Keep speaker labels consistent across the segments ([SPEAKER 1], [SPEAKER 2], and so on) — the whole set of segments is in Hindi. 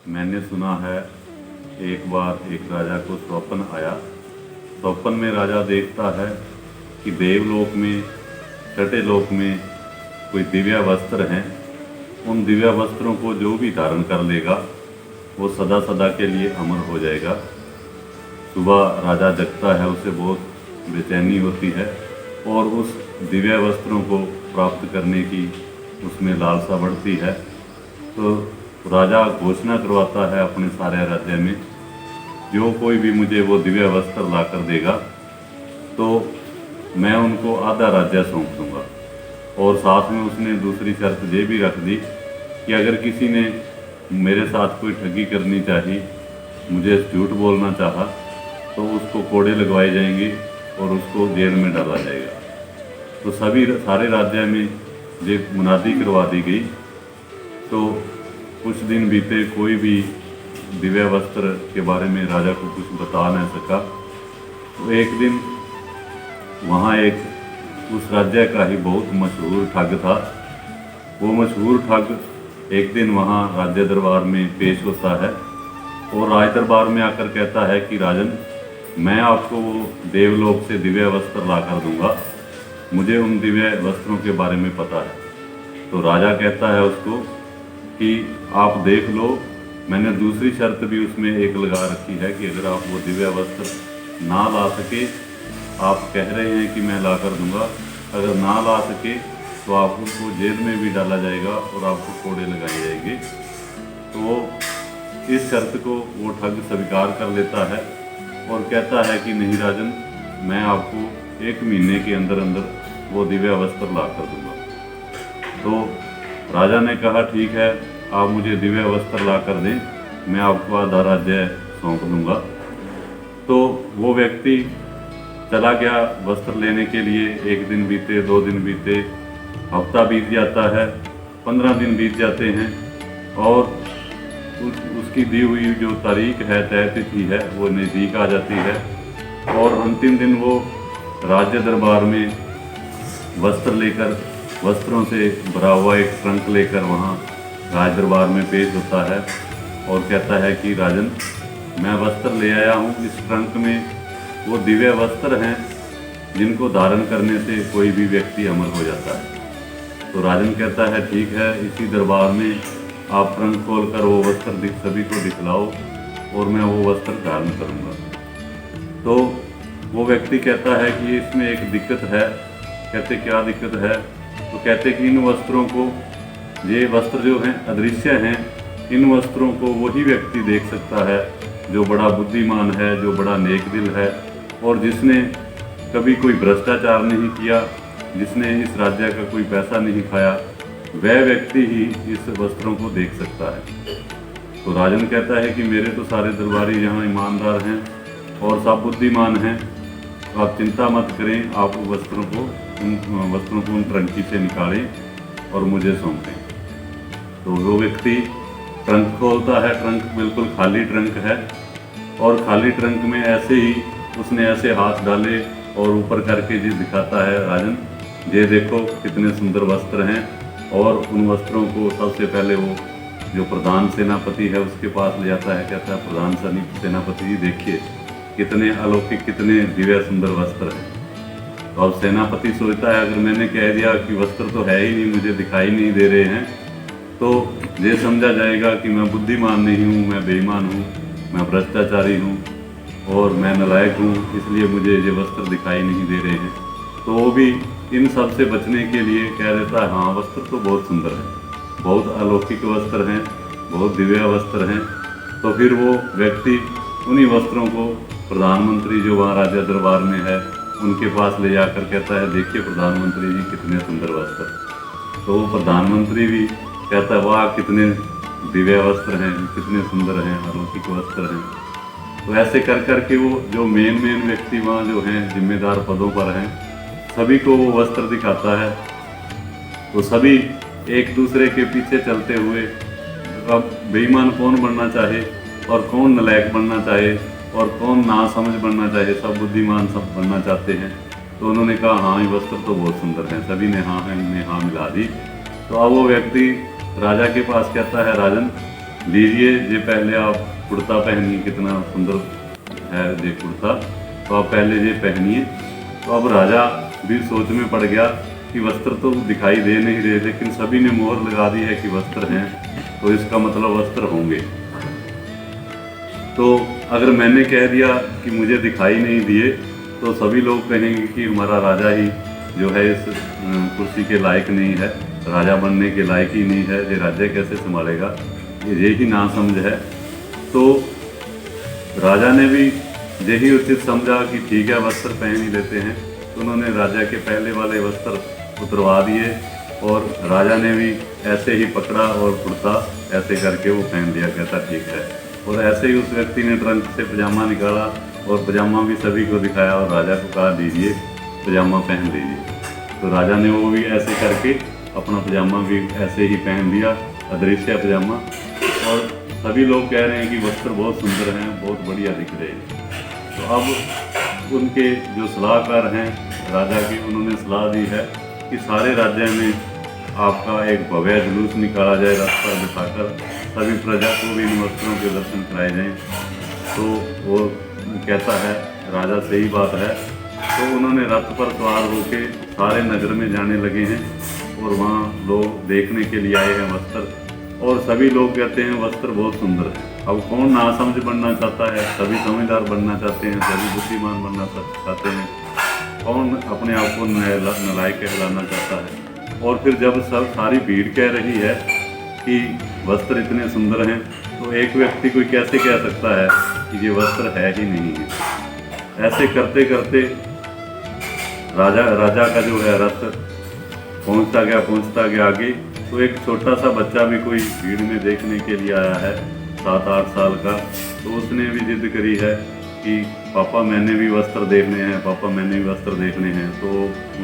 [SPEAKER 1] मैंने सुना है एक बार एक राजा को स्वप्न आया। स्वप्न में राजा देखता है कि देवलोक में, छठे लोक में कोई दिव्य वस्त्र हैं। उन दिव्य वस्त्रों को जो भी धारण कर लेगा वो सदा सदा के लिए अमर हो जाएगा। सुबह राजा जगता है, उसे बहुत बेचैनी होती है और उस दिव्य वस्त्रों को प्राप्त करने की उसमें लालसा बढ़ती है। तो राजा घोषणा करवाता है अपने सारे राज्य में, जो कोई भी मुझे वो दिव्य वस्त्र ला कर देगा तो मैं उनको आधा राज्य सौंप दूंगा। और साथ में उसने दूसरी शर्त ये भी रख दी कि अगर किसी ने मेरे साथ कोई ठगी करनी चाही, मुझे झूठ बोलना चाहा, तो उसको कोड़े लगवाए जाएंगे और उसको जेल में डाला जाएगा। तो सारे राज्य में ये मुनादी करवा दी गई। तो कुछ दिन बीते, कोई भी दिव्य वस्त्र के बारे में राजा को कुछ बता नहीं सका। तो एक दिन वहाँ एक उस राज्य का ही बहुत मशहूर ठग था। वो मशहूर ठग एक दिन वहाँ राज्य दरबार में पेश होता है और राज दरबार में आकर कहता है कि राजन, मैं आपको वो देवलोक से दिव्य वस्त्र ला कर दूंगा, मुझे उन दिव्य वस्त्रों के बारे में पता है। तो राजा कहता है उसको कि आप देख लो, मैंने दूसरी शर्त भी उसमें एक लगा रखी है कि अगर आप वो दिव्य वस्त्र ना ला सके, आप कह रहे हैं कि मैं ला कर दूंगा, अगर ना ला सके तो आपको जेल में भी डाला जाएगा और आपको कोड़े लगाए जाएंगे। तो इस शर्त को वो ठग स्वीकार कर लेता है और कहता है कि नहीं राजन, मैं आपको 1 महीने के अंदर अंदर वो दिव्य वस्त्र ला कर दूंगा। तो राजा ने कहा ठीक है, आप मुझे दिव्य वस्त्र ला कर दें, मैं आपको आधा राज्य सौंप दूंगा। तो वो व्यक्ति चला गया वस्त्र लेने के लिए। 1 दिन बीते, 2 दिन बीते, हफ्ता बीत जाता है, 15 दिन बीत जाते हैं और उसकी दी हुई जो तारीख है, तय तिथि है, वो नज़दीक आ जाती है। और अंतिम दिन वो राज्य दरबार में वस्त्र लेकर, वस्त्रों से भरा हुआ एक ट्रंक लेकर वहाँ राज दरबार में पेश होता है और कहता है कि राजन, मैं वस्त्र ले आया हूँ। इस ट्रंक में वो दिव्य वस्त्र हैं जिनको धारण करने से कोई भी व्यक्ति अमर हो जाता है। तो राजन कहता है ठीक है, इसी दरबार में आप ट्रंक खोल कर वो वस्त्र सभी को दिखलाओ और मैं वो वस्त्र धारण करूँगा। तो वो व्यक्ति कहता है कि इसमें एक दिक्कत है। कहते क्या दिक्कत है? तो कहते कि इन वस्त्रों को, ये वस्त्र जो हैं अदृश्य हैं, इन वस्त्रों को वही व्यक्ति देख सकता है जो बड़ा बुद्धिमान है, जो बड़ा नेक दिल है और जिसने कभी कोई भ्रष्टाचार नहीं किया, जिसने इस राज्य का कोई पैसा नहीं खाया, वह व्यक्ति ही इस वस्त्रों को देख सकता है। तो राजन कहता है कि मेरे तो सारे दरबारी यहाँ ईमानदार हैं और सब बुद्धिमान हैं, आप चिंता मत करें, आप उन वस्त्रों को उन ट्रंकी से निकालें और मुझे सौंपें। तो वो व्यक्ति ट्रंक खोलता है। ट्रंक बिल्कुल खाली ट्रंक है और खाली ट्रंक में ऐसे ही उसने ऐसे हाथ डाले और ऊपर करके जी दिखाता है, राजन ये देखो कितने सुंदर वस्त्र हैं। और उन वस्त्रों को सबसे पहले वो जो प्रधान सेनापति है उसके पास ले जाता है। कहता है, प्रधान सेनापति जी देखिए कितने अलौकिक, कितने दिव्य सुंदर वस्त्र हैं। तो अब सेनापति सोचता है, अगर मैंने कह दिया कि वस्त्र तो है ही नहीं, मुझे दिखाई नहीं दे रहे हैं, तो ये समझा जाएगा कि मैं बुद्धिमान नहीं हूँ, मैं बेईमान हूँ, मैं भ्रष्टाचारी हूँ और मैं नालायक हूँ, इसलिए मुझे ये वस्त्र दिखाई नहीं दे रहे हैं। तो वो भी इन सब से बचने के लिए कह देता है, हाँ वस्त्र तो बहुत सुंदर है, बहुत अलौकिक वस्त्र हैं, बहुत दिव्य वस्त्र हैं। तो फिर वो व्यक्ति उन्हीं वस्त्रों को प्रधानमंत्री जो वहाँ राजा दरबार में है उनके पास ले जाकर कहता है, देखिए प्रधानमंत्री जी कितने सुंदर वस्त्र। तो वो प्रधानमंत्री भी कहता है, वाह कितने दिव्य वस्त्र हैं, कितने सुंदर हैं, अलौकिक वस्त्र हैं। तो ऐसे कर कर के वो जो मेन व्यक्ति वहाँ जो हैं जिम्मेदार पदों पर हैं, सभी को वो वस्त्र दिखाता है। तो सभी एक दूसरे के पीछे चलते हुए, अब बेईमान कौन बनना चाहे और कौन नालायक बनना चाहे और कौन नासमझ बनना चाहे, सब बुद्धिमान सब बनना चाहते हैं। तो उन्होंने कहा, हाँ ये वस्त्र तो बहुत सुंदर हैं। सभी ने हाँ मिला दी। तो अब वो व्यक्ति राजा के पास कहता है, राजन लीजिए ये पहले आप कुर्ता पहनिए, कितना सुंदर है ये कुर्ता, तो आप पहले ये पहनिए। तो अब राजा भी सोच में पड़ गया कि वस्त्र तो दिखाई दे नहीं रहे, लेकिन सभी ने मोहर लगा दी है कि वस्त्र हैं, तो इसका मतलब वस्त्र होंगे। तो अगर मैंने कह दिया कि मुझे दिखाई नहीं दिए, तो सभी लोग कहेंगे कि हमारा राजा ही जो है इस कुर्सी के लायक नहीं है, राजा बनने के लायक ही नहीं है, ये राज्य कैसे संभालेगा, ये ही नासमझ है। तो राजा ने भी यही उचित समझा कि ठीक है वस्त्र पहन ही लेते हैं, तो उन्होंने राजा के पहले वाले वस्त्र उतरवा दिए और राजा ने भी ऐसे ही पकड़ा और कुर्ता ऐसे करके वो पहन लिया, कहता ठीक है। और ऐसे ही उस व्यक्ति ने ट्रंक से पजामा निकाला और पजामा भी सभी को दिखाया और राजा को कहा दीजिए पजामा पहन लीजिए। तो राजा ने वो भी ऐसे करके अपना पजामा भी ऐसे ही पहन लिया, अदृश्य पजामा। और सभी लोग कह रहे हैं कि वस्त्र बहुत सुंदर हैं, बहुत बढ़िया दिख रहे हैं। तो अब उनके जो सलाहकार हैं राजा की, उन्होंने सलाह दी है कि सारे राज्य में आपका एक भव्य जुलूस निकाला जाए, रथ पर बिठाकर सभी प्रजा को भी इन वस्त्रों के दर्शन कराए जाएं। तो वो कहता है राजा सही बात है। तो उन्होंने रथ पर सवार होकर सारे नगर में जाने लगे हैं और वहाँ लोग देखने के लिए आए हैं वस्त्र, और सभी लोग कहते हैं वस्त्र बहुत सुंदर है। अब कौन नासमझ बनना चाहता है, सभी समझदार बनना चाहते हैं, सभी बुद्धिमान बनना चाहते हैं, कौन अपने आप को नालायक कहलाना चाहता है। और फिर जब सब सारी भीड़ कह रही है कि वस्त्र इतने सुंदर हैं, तो एक व्यक्ति कोई कैसे कह सकता है कि ये वस्त्र है ही नहीं है। ऐसे करते करते राजा का जो है रथ पहुंचता गया आगे। तो एक छोटा सा बच्चा भी कोई भीड़ में देखने के लिए आया है, 7-8 साल का। तो उसने भी जिद करी है कि पापा मैंने भी वस्त्र देखने हैं, पापा मैंने भी वस्त्र देखने हैं। तो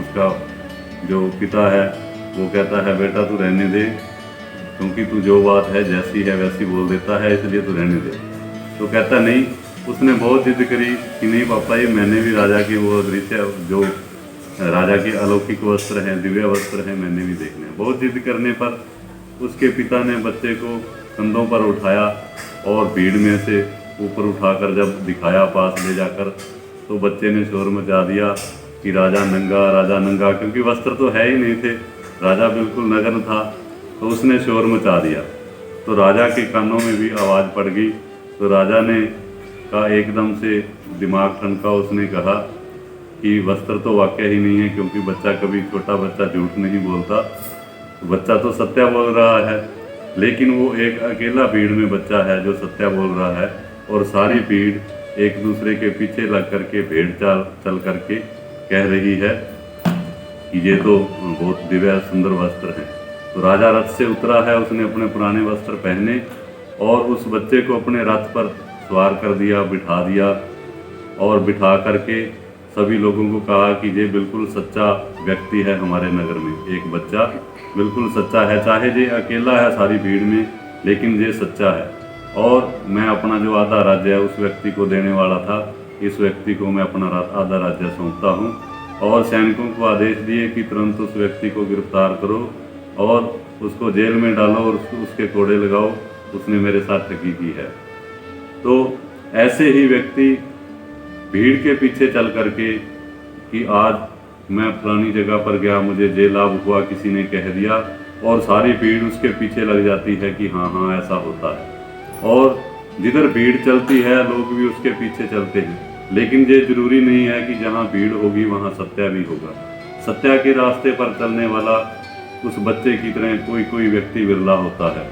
[SPEAKER 1] उसका जो पिता है वो कहता है बेटा तू रहने दे, क्योंकि तू जो बात है जैसी है वैसी बोल देता है, इसलिए तू रहने दे। तो कहता नहीं, उसने बहुत जिद करी कि नहीं पापा ये मैंने भी राजा के वो दृश्य जो राजा के अलौकिक वस्त्र हैं, दिव्य वस्त्र हैं, मैंने भी देखने हैं। बहुत जिद करने पर उसके पिता ने बच्चे को कंधों पर उठाया और भीड़ में से ऊपर उठाकर जब दिखाया पास ले जाकर, तो बच्चे ने शोर मचा दिया कि राजा नंगा, क्योंकि वस्त्र तो है ही नहीं थे, राजा बिल्कुल नग्न था। तो उसने शोर मचा दिया। तो राजा के कानों में भी आवाज़ पड़ गई। तो राजा ने का एकदम से दिमाग ठनका, उसने कहा कि वस्त्र तो वाकई ही नहीं है, क्योंकि बच्चा कभी छोटा बच्चा झूठ नहीं बोलता, बच्चा तो सत्य बोल रहा है। लेकिन वो एक अकेला भीड़ में बच्चा है जो सत्य बोल रहा है, और सारी भीड़ एक दूसरे के पीछे लग करके भेड़ चाल चल करके कह रही है कि ये तो बहुत दिव्य सुंदर वस्त्र हैं। तो राजा रथ से उतरा है, उसने अपने पुराने वस्त्र पहने और उस बच्चे को अपने रथ पर सवार कर दिया, बिठा दिया, और बिठा करके सभी लोगों को कहा कि ये बिल्कुल सच्चा व्यक्ति है हमारे नगर में, एक बच्चा बिल्कुल सच्चा है, चाहे ये अकेला है सारी भीड़ में, लेकिन ये सच्चा है। और मैं अपना जो आधा राज्य है उस व्यक्ति को देने वाला था, इस व्यक्ति को मैं अपना आधा राज्य सौंपता हूँ। और सैनिकों को आदेश दिए कि तुरंत उस व्यक्ति को गिरफ्तार करो और उसको जेल में डालो और उसके कोड़े लगाओ, उसने मेरे साथ ठगी की है। तो ऐसे ही व्यक्ति भीड़ के पीछे चल करके कि आज मैं फलानी जगह पर गया, मुझे ये लाभ हुआ, किसी ने कह दिया, और सारी भीड़ उसके पीछे लग जाती है कि हाँ ऐसा होता है। और जिधर भीड़ चलती है लोग भी उसके पीछे चलते हैं। लेकिन ये जरूरी नहीं है कि जहाँ भीड़ होगी वहाँ सत्य भी होगा। सत्य के रास्ते पर चलने वाला उस बच्चे की तरह कोई व्यक्ति विरला होता है।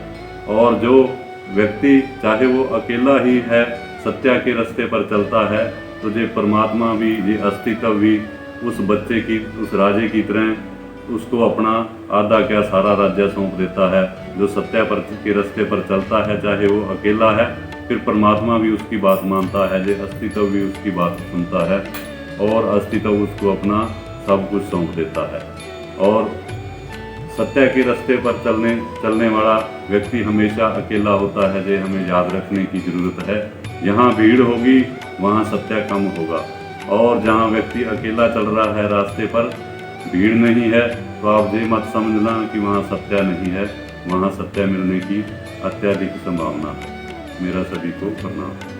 [SPEAKER 1] और जो व्यक्ति चाहे वो अकेला ही है सत्य के रास्ते पर चलता है, तो ये परमात्मा भी, ये अस्तित्व भी उस बच्चे की, उस राजे की तरह उसको अपना आधा क्या सारा राज्य सौंप देता है। जो सत्य पर के रास्ते पर चलता है, चाहे वो अकेला है, फिर परमात्मा भी उसकी बात मानता है, ये अस्तित्व भी उसकी बात सुनता है, और अस्तित्व उसको अपना सब कुछ सौंप देता है। और सत्य के रास्ते पर चलने वाला व्यक्ति हमेशा अकेला होता है, ये हमें याद रखने की ज़रूरत है। जहाँ भीड़ होगी वहाँ सत्य कम होगा, और जहाँ व्यक्ति अकेला चल रहा है रास्ते पर, भीड़ नहीं है, तो आप ये मत समझना कि वहाँ सत्य नहीं है, वहाँ सत्य मिलने की अत्यधिक संभावना। मेरा सभी को प्रणाम।